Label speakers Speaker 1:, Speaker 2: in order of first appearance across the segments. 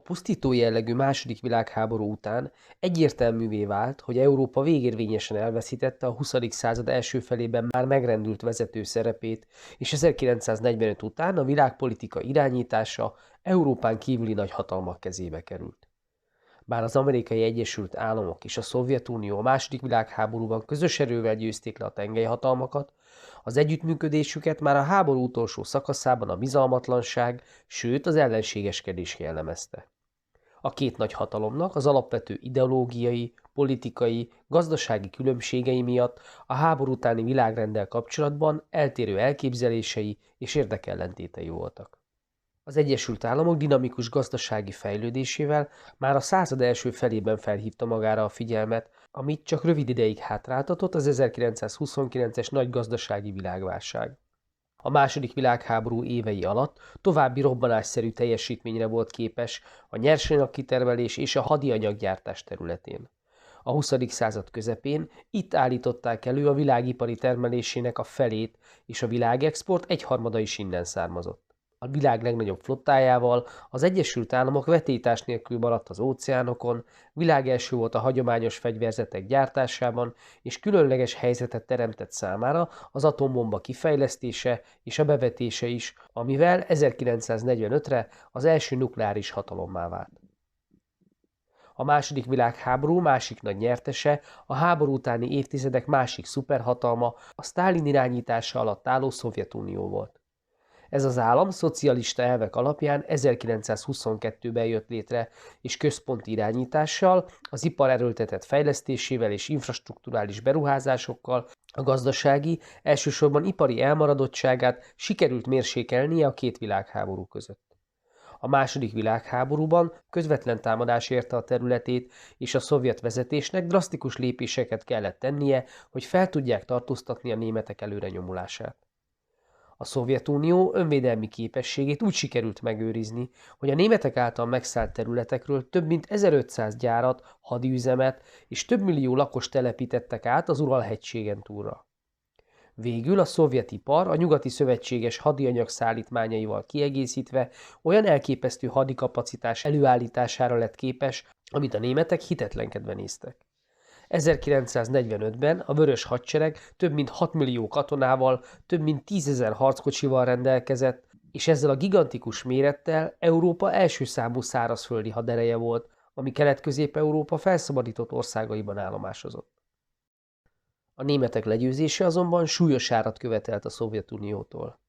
Speaker 1: pusztító jellegű második világháború után egyértelművé vált, hogy Európa végérvényesen elveszítette a 20. század első felében már megrendült vezető szerepét, és 1945 után a világpolitika irányítása Európán kívüli nagyhatalmak kezébe került. Bár az Amerikai Egyesült Államok és a Szovjetunió a második világháborúban közös erővel győzték le a tengelyhatalmakat, az együttműködésüket már a háború utolsó szakaszában a bizalmatlanság, sőt az ellenségeskedés jellemezte. A két nagy hatalomnak az alapvető ideológiai, politikai, gazdasági különbségei miatt a háború utáni világrenddel kapcsolatban eltérő elképzelései és érdekellentétei voltak. Az Egyesült Államok dinamikus gazdasági fejlődésével már a század első felében felhívta magára a figyelmet, amit csak rövid ideig hátráltatott az 1929-es nagy gazdasági világválság. A második világháború évei alatt további robbanásszerű teljesítményre volt képes a nyersanyagkitermelés és a hadianyaggyártás területén. A 20. század közepén itt állították elő a világipari termelésének a felét, és a világexport egyharmada is innen származott. A világ legnagyobb flottájával az Egyesült Államok vetélytárs nélkül maradt az óceánokon, világelső volt a hagyományos fegyverzetek gyártásában, és különleges helyzetet teremtett számára az atombomba kifejlesztése és a bevetése is, amivel 1945-re az első nukleáris hatalommá vált. A második világháború másik nagy nyertese, a háború utáni évtizedek másik szuperhatalma, a Sztálin irányítása alatt álló Szovjetunió volt. Ez az állam szocialista elvek alapján 1922-ben jött létre, és központi irányítással, az ipar erőltetett fejlesztésével és infrastrukturális beruházásokkal a gazdasági, elsősorban ipari elmaradottságát sikerült mérsékelnie a két világháború között. A második világháborúban közvetlen támadás érte a területét, és a szovjet vezetésnek drasztikus lépéseket kellett tennie, hogy fel tudják tartóztatni a németek előrenyomulását. A Szovjetunió önvédelmi képességét úgy sikerült megőrizni, hogy a németek által megszállt területekről több mint 1500 gyárat, hadiüzemet és több millió lakost telepítettek át az Ural-hegységen túlra. Végül a szovjet ipar a nyugati szövetséges hadianyag szállítmányaival kiegészítve olyan elképesztő hadikapacitás előállítására lett képes, amit a németek hitetlenkedve néztek. 1945-ben a Vörös Hadsereg több mint 6 millió katonával, több mint 10 000 harckocsival rendelkezett, és ezzel a gigantikus mérettel Európa első számú szárazföldi hadereje volt, ami Kelet-Közép-Európa felszabadított országaiban állomásozott. A németek legyőzése azonban súlyos árat követelt a Szovjetuniótól.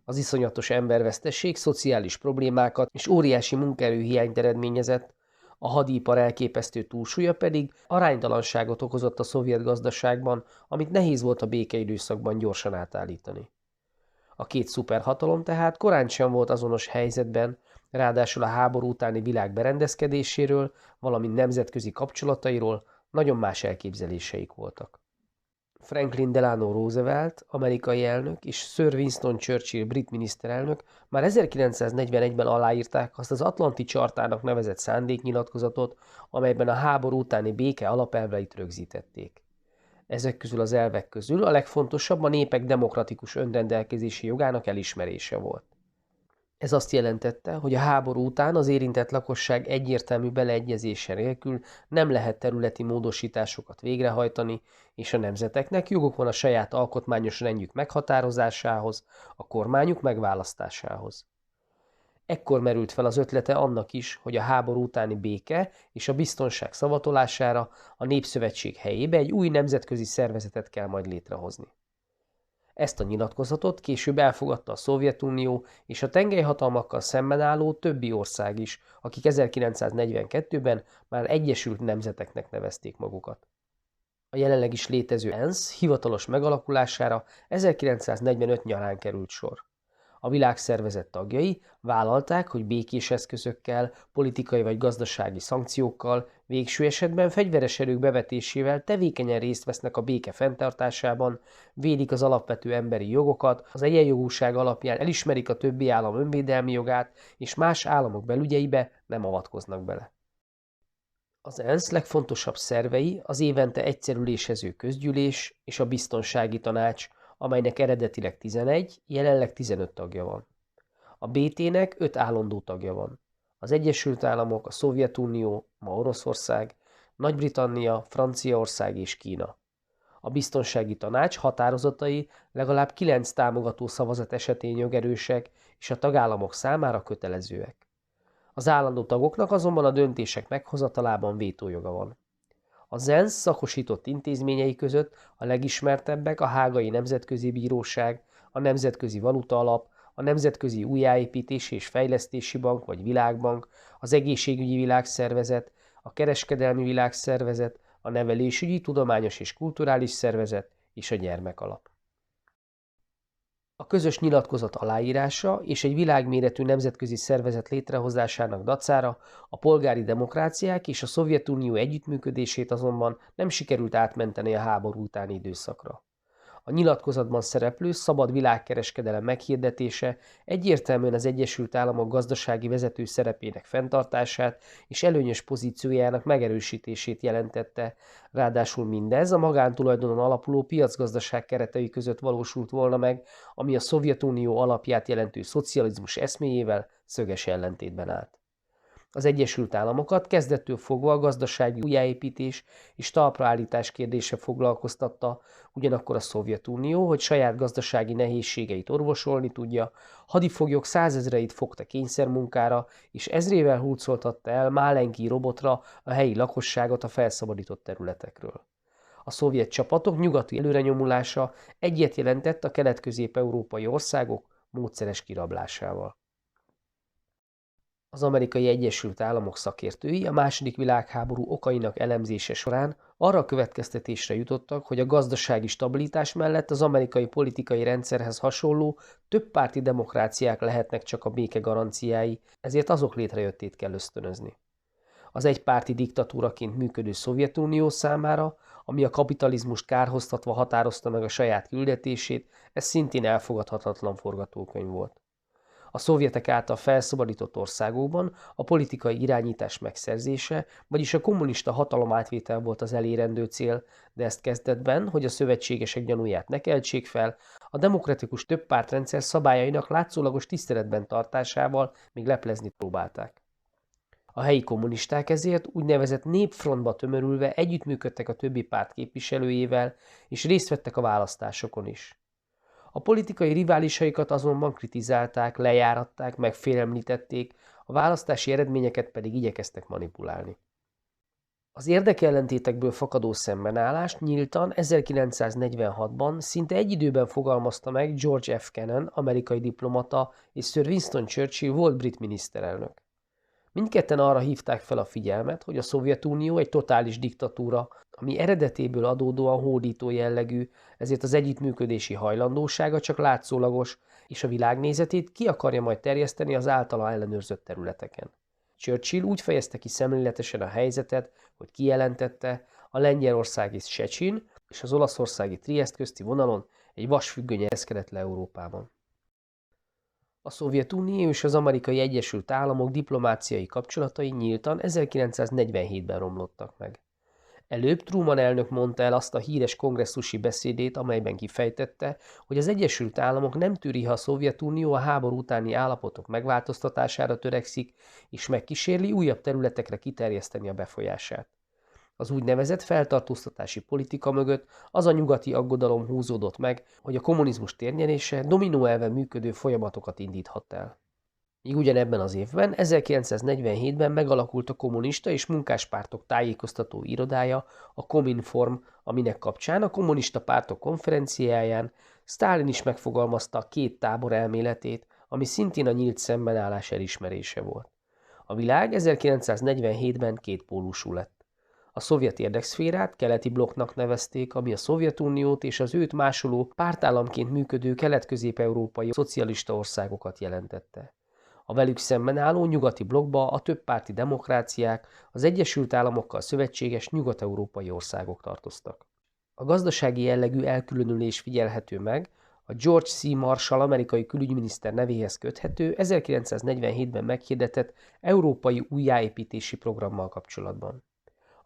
Speaker 1: Az iszonyatos embervesztesség szociális problémákat és óriási munkaerőhiányt eredményezett, a hadipar elképesztő túlsúlya pedig aránytalanságot okozott a szovjet gazdaságban, amit nehéz volt a békeidőszakban gyorsan átállítani. A két szuperhatalom tehát korán sem volt azonos helyzetben, ráadásul a háború utáni világ berendezkedéséről, valamint nemzetközi kapcsolatairól nagyon más elképzeléseik voltak. Franklin Delano Roosevelt, amerikai elnök, és Sir Winston Churchill, brit miniszterelnök már 1941-ben aláírták azt az Atlanti Chartának nevezett szándéknyilatkozatot, amelyben a háború utáni béke alapelveit rögzítették. Ezek közül az elvek közül a legfontosabb a népek demokratikus önrendelkezési jogának elismerése volt. Ez azt jelentette, hogy a háború után az érintett lakosság egyértelmű beleegyezése nélkül nem lehet területi módosításokat végrehajtani, és a nemzeteknek joguk van a saját alkotmányos rendjük meghatározásához, a kormányuk megválasztásához. Ekkor merült fel az ötlete annak is, hogy a háború utáni béke és a biztonság szavatolására a Népszövetség helyébe egy új nemzetközi szervezetet kell majd létrehozni. Ezt a nyilatkozatot később elfogadta a Szovjetunió és a tengelyhatalmakkal szemben álló többi ország is, akik 1942-ben már Egyesült Nemzeteknek nevezték magukat. A jelenleg is létező ENSZ hivatalos megalakulására 1945 nyarán került sor. A világszervezet tagjai vállalták, hogy békés eszközökkel, politikai vagy gazdasági szankciókkal, végső esetben fegyveres erők bevetésével tevékenyen részt vesznek a béke fenntartásában, védik az alapvető emberi jogokat, az egyenjogúság alapján elismerik a többi állam önvédelmi jogát, és más államok belügyeibe nem avatkoznak bele. Az ENSZ legfontosabb szervei az évente egyszer ülésező közgyűlés és a biztonsági tanács, amelynek eredetileg 11, jelenleg 15 tagja van. A BT-nek 5 állandó tagja van. Az Egyesült Államok, a Szovjetunió, ma Oroszország, Nagy-Britannia, Franciaország és Kína. A Biztonsági Tanács határozatai legalább 9 támogató szavazat esetén jogerősek és a tagállamok számára kötelezőek. Az állandó tagoknak azonban a döntések meghozatalában vétójoga van. Az ENSZ szakosított intézményei között a legismertebbek a Hágai Nemzetközi Bíróság, a Nemzetközi Valutaalap, a Nemzetközi Újjáépítési és Fejlesztési Bank vagy Világbank, az Egészségügyi Világszervezet, a Kereskedelmi Világszervezet, a Nevelésügyi, Tudományos és Kulturális Szervezet és a Gyermekalap. A közös nyilatkozat aláírása és egy világméretű nemzetközi szervezet létrehozásának dacára a polgári demokráciák és a Szovjetunió együttműködését azonban nem sikerült átmenteni a háború utáni időszakra. A nyilatkozatban szereplő szabad világkereskedelem meghirdetése egyértelműen az Egyesült Államok gazdasági vezető szerepének fenntartását és előnyös pozíciójának megerősítését jelentette, ráadásul mindez a magántulajdonon alapuló piacgazdaság keretei között valósult volna meg, ami a Szovjetunió alapját jelentő szocializmus eszméjével szöges ellentétben állt. Az Egyesült Államokat kezdettől fogva a gazdasági újjáépítés és talpraállítás kérdése foglalkoztatta, ugyanakkor a Szovjetunió, hogy saját gazdasági nehézségeit orvosolni tudja, hadifoglyok százezreit fogta kényszermunkára, és ezrével hurcoltatta el Málenki robotra a helyi lakosságot a felszabadított területekről. A szovjet csapatok nyugati előrenyomulása egyet jelentett a kelet-közép-európai országok módszeres kirablásával. Az Amerikai Egyesült Államok szakértői a II. Világháború okainak elemzése során arra a következtetésre jutottak, hogy a gazdasági stabilitás mellett az amerikai politikai rendszerhez hasonló többpárti demokráciák lehetnek csak a béke garanciái, ezért azok létrejöttét kell ösztönözni. Az egypárti diktatúraként működő Szovjetunió számára, ami a kapitalizmust kárhoztatva határozta meg a saját küldetését, ez szintén elfogadhatatlan forgatókönyv volt. A szovjetek által felszabadított országokban a politikai irányítás megszerzése, vagyis a kommunista hatalomátvétel volt az elérendő cél, de ezt kezdetben, hogy a szövetségesek gyanúját ne keltsék fel, a demokratikus többpártrendszer szabályainak látszólagos tiszteletben tartásával még leplezni próbálták. A helyi kommunisták ezért úgynevezett népfrontba tömörülve együttműködtek a többi párt képviselőjével, és részt vettek a választásokon is. A politikai riválisaikat azonban kritizálták, lejáratták, megfélemlítették, a választási eredményeket pedig igyekeztek manipulálni. Az érdekellentétekből fakadó szembenállást nyíltan 1946-ban szinte egy időben fogalmazta meg George F. Kennan, amerikai diplomata, és Sir Winston Churchill volt brit miniszterelnök. Mindketten arra hívták fel a figyelmet, hogy a Szovjetunió egy totális diktatúra, ami eredetéből adódóan hódító jellegű, ezért az együttműködési hajlandósága csak látszólagos, és a világnézetét ki akarja majd terjeszteni az általa ellenőrzött területeken. Churchill úgy fejezte ki szemléletesen a helyzetet, hogy kijelentette, a lengyelországi Szecsin és az olaszországi Triest közti vonalon egy vasfüggöny ereszkedett le Európában. A Szovjetunió és az Amerikai Egyesült Államok diplomáciai kapcsolatai nyíltan 1947-ben romlottak meg. Előbb Truman elnök mondta el azt a híres kongresszusi beszédét, amelyben kifejtette, hogy az Egyesült Államok nem tűri, ha a Szovjetunió a háború utáni állapotok megváltoztatására törekszik, és megkísérli újabb területekre kiterjeszteni a befolyását. Az úgynevezett feltartóztatási politika mögött az a nyugati aggodalom húzódott meg, hogy a kommunizmus térnyerése dominóelven működő folyamatokat indíthat el. Míg ugyanebben az évben, 1947-ben megalakult a kommunista és munkáspártok tájékoztató irodája, a Kominform, aminek kapcsán a kommunista pártok konferenciáján Sztálin is megfogalmazta a két tábor elméletét, ami szintén a nyílt szembenállás elismerése volt. A világ 1947-ben kétpólusú lett. A szovjet érdekszférát keleti blokknak nevezték, ami a Szovjetuniót és az őt másoló pártállamként működő kelet-közép-európai szocialista országokat jelentette. A velük szemben álló nyugati blokkba a többpárti demokráciák, az Egyesült Államokkal szövetséges nyugat-európai országok tartoztak. A gazdasági jellegű elkülönülés figyelhető meg a George C. Marshall amerikai külügyminiszter nevéhez köthető 1947-ben meghirdetett európai újjáépítési programmal kapcsolatban.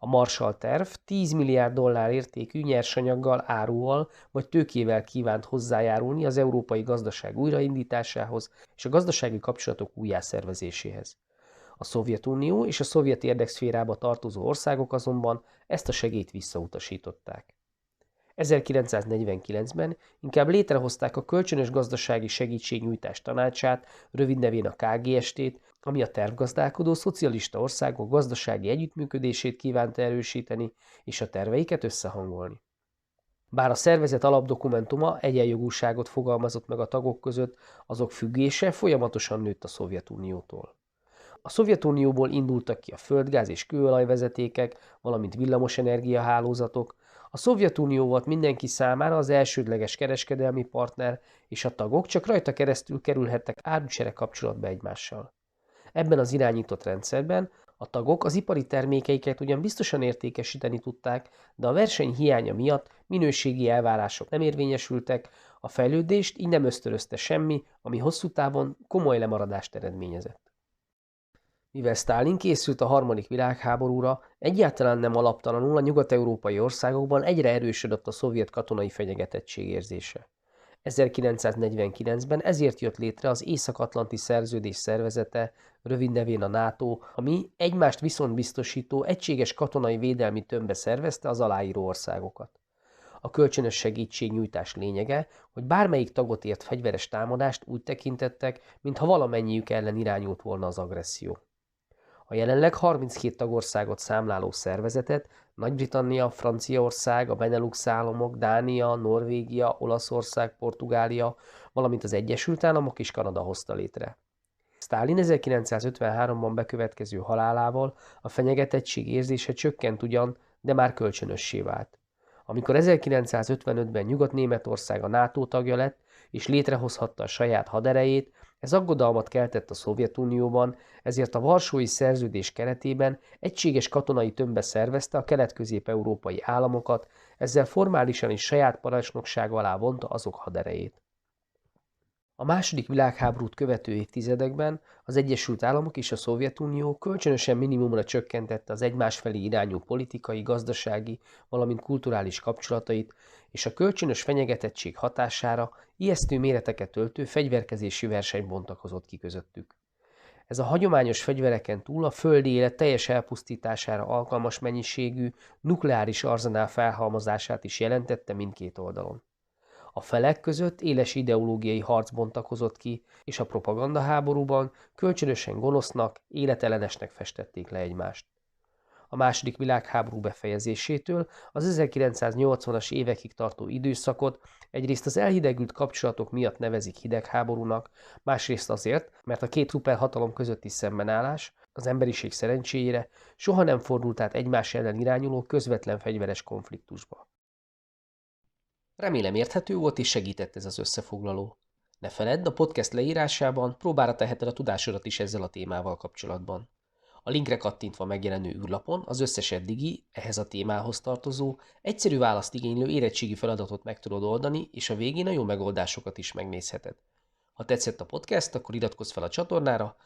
Speaker 1: A Marshall terv 10 milliárd dollár értékű nyersanyaggal, áruval vagy tőkével kívánt hozzájárulni az európai gazdaság újraindításához és a gazdasági kapcsolatok újjászervezéséhez. A Szovjetunió és a szovjet érdekszférába tartozó országok azonban ezt a segélyt visszautasították. 1949-ben inkább létrehozták a Kölcsönös Gazdasági Segítségnyújtás Tanácsát, rövid nevén a KGST-t, ami a tervgazdálkodó szocialista országok gazdasági együttműködését kívánta erősíteni és a terveiket összehangolni. Bár a szervezet alapdokumentuma egyenjogúságot fogalmazott meg a tagok között, azok függése folyamatosan nőtt a Szovjetuniótól. A Szovjetunióból indultak ki a földgáz és kőolajvezetékek, valamint villamosenergia hálózatok. A Szovjetunió volt mindenki számára az elsődleges kereskedelmi partner, és a tagok csak rajta keresztül kerülhettek árucsere kapcsolatba egymással. Ebben az irányított rendszerben a tagok az ipari termékeiket ugyan biztosan értékesíteni tudták, de a verseny hiánya miatt minőségi elvárások nem érvényesültek, a fejlődést így nem ösztönözte semmi, ami hosszú távon komoly lemaradást eredményezett. Mivel Sztálin készült a harmadik világháborúra, egyáltalán nem alaptalanul a nyugat-európai országokban egyre erősödött a szovjet katonai fenyegetettség érzése. 1949-ben ezért jött létre az Észak-Atlanti Szerződés Szervezete, rövid nevén a NATO, ami egymást viszont biztosító egységes katonai védelmi tömbbe szervezte az aláíró országokat. A kölcsönös segítségnyújtás lényege, hogy bármelyik tagot ért fegyveres támadást úgy tekintettek, mintha valamennyiük ellen irányult volna az agresszió. A jelenleg 32 tagországot számláló szervezetet Nagy-Britannia, Franciaország, a Benelux államok, Dánia, Norvégia, Olaszország, Portugália, valamint az Egyesült Államok és Kanada hozta létre. Sztálin 1953-ban bekövetkező halálával a fenyegetettség érzése csökkent ugyan, de már kölcsönössé vált. Amikor 1955-ben Nyugat-Németország a NATO tagja lett, és létrehozhatta a saját haderejét, ez aggodalmat keltett a Szovjetunióban, ezért a Varsói Szerződés keretében egységes katonai tömbbe szervezte a kelet-közép-európai államokat, ezzel formálisan is saját parancsnokság alá vonta azok haderejét. A második világháborút követő évtizedekben az Egyesült Államok és a Szovjetunió kölcsönösen minimumra csökkentette az egymás felé irányú politikai, gazdasági, valamint kulturális kapcsolatait, és a kölcsönös fenyegetettség hatására ijesztő méreteket öltő fegyverkezési verseny bontakozott ki közöttük. Ez a hagyományos fegyvereken túl a földi élet teljes elpusztítására alkalmas mennyiségű nukleáris arzenál felhalmozását is jelentette mindkét oldalon. A felek között éles ideológiai harc bontakozott ki, és a propagandaháborúban kölcsönösen gonosznak, életellenesnek festették le egymást. A második világháború befejezésétől az 1980-as évekig tartó időszakot egyrészt az elhidegült kapcsolatok miatt nevezik hidegháborúnak, másrészt azért, mert a két szuperhatalom közötti szembenállás az emberiség szerencséjére soha nem fordult át egymás ellen irányuló közvetlen fegyveres konfliktusba. Remélem érthető volt és segített ez az összefoglaló. Ne feledd, a podcast leírásában próbára teheted a tudásodat is ezzel a témával kapcsolatban. A linkre kattintva megjelenő űrlapon az összes eddigi, ehhez a témához tartozó, egyszerű választ igénylő érettségi feladatot meg tudod oldani, és a végén a jó megoldásokat is megnézheted. Ha tetszett a podcast, akkor iratkozz fel a csatornára,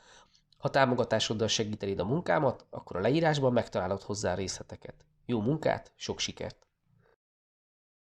Speaker 1: ha támogatásoddal segítenéd a munkámat, akkor a leírásban megtalálod hozzá részleteket. Jó munkát, sok sikert!